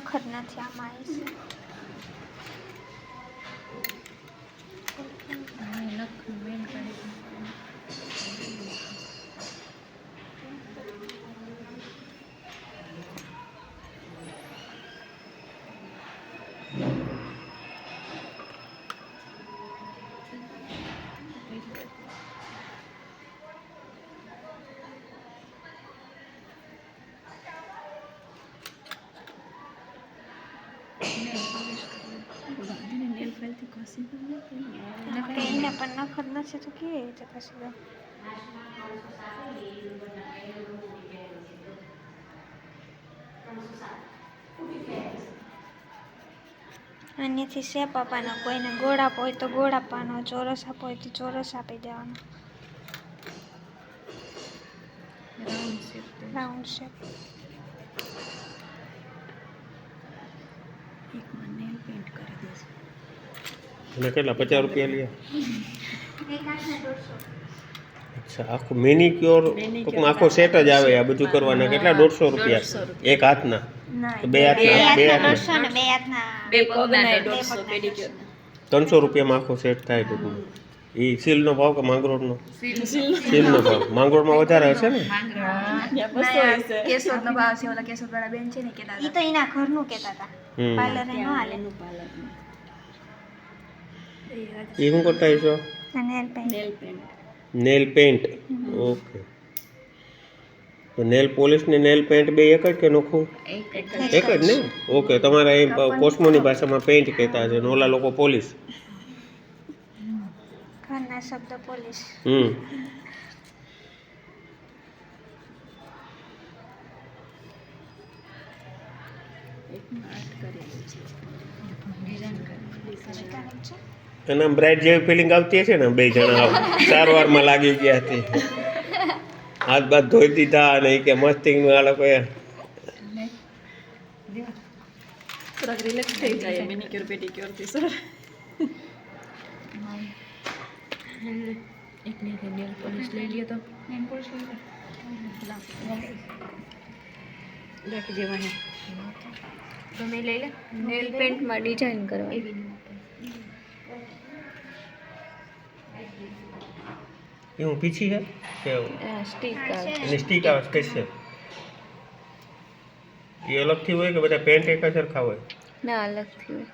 નખર નથી આમાં આવી છે એને પણ નખર નથી તો કેવી રીતે ખસી દો અહીંયાથી શેપ આપવાનો કોઈને ગોળ આપવો હોય તો ગોળ આપવાનો ચોરસ આપવો હોય તો ચોરસ આપી દેવાનો રાઉન્ડ શેપ અને કેટલા 50 રૂપિયા લે? એક હાથના 150 અચ્છા, આખું મેનિક્યોર ટૂંકમાં આખો સેટ જ આવે આ બધું કરવાના કેટલા 150 રૂપિયા એક હાથના? બે હાથના 150 ને બે હાથના બે પગના 150 પેડિક્યોર 300 રૂપિયામાં આખો સેટ થાય ટૂંકમાં. એ સીલનો ભાવ કે માંગરોળનો? સીલનો ભાવ. માંગરોળમાં વધારે હશે ને? કેશોદનો ભાવ છે. ઓલા કેશોદવાળા બેન છે ને કેતા ઈ તો એના ઘરનું કહેતા હતા પાર્લર નો હાલે એ શું કરતા હશો? Nail paint nail paint. Okay. તો નેલ પોલિશ ને નેલ પેન્ટ બે એક જ કે નોખું? એક જ ને? ઓકે. તમારા અહીં કોસ્મોની ભાષામાં પેન્ટ કહેતા છે ને ઓલા લોકો પોલિશ. ઘરના શબ્દ પોલીસ એના બ્રાઇડ જેવી ફિલિંગ આવતી હશે ને? બે જણા સારવારમાં લાગી ગયા હતી, હાથ બાથ ધોઈ દીધા અને એ કે મસ્તીનું આ લોકોએ થોડાક રિલેક્સ થઈ જાય મેનિક્યોર પેડિક્યોર થી સર. એક નેલ પોલિશ લઈ લ્યો તો નેલ પોલિશ રાખી દેવાની. તમે લઈ લે નેલ પેન્ટમાં ડિઝાઇન કરવાની. એવું પીછી છે કે સ્ટીક આવે એની સ્ટીક આવે સ્પેશિયલ? એ અલગથી હોય કે બધા પેન્ટ એક જ સરખા હોય? ના અલગથી હોય.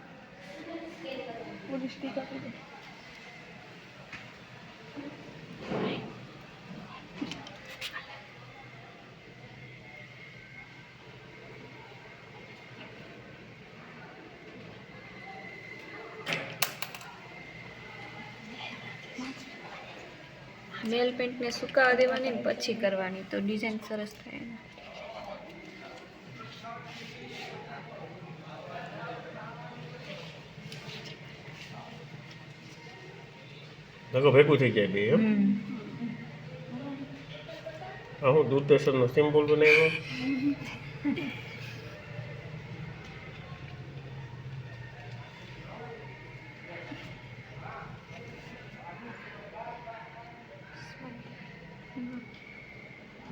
નેલ પેન્ટને સુકાવા દેવાની ને પછી કરવાની તો ડિઝાઇન સરસ થાય. નકો ભેગું થઈ જાય બે એમ? આ હું દૂરદર્શનનો સિમ્બોલ બનાવ્યો.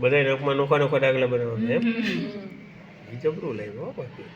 બધા નખમાં નોખા નોખા ડાગલા બનાવવાના એમ? એ જબરું લાગ્યું બાકી.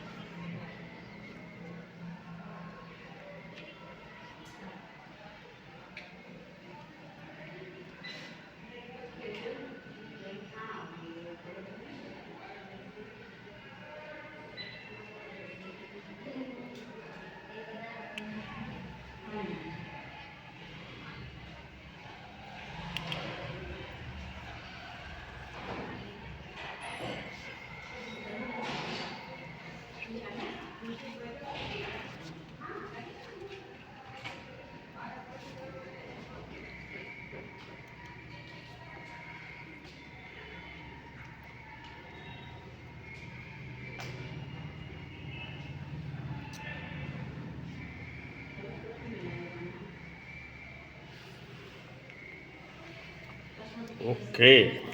ઓકે.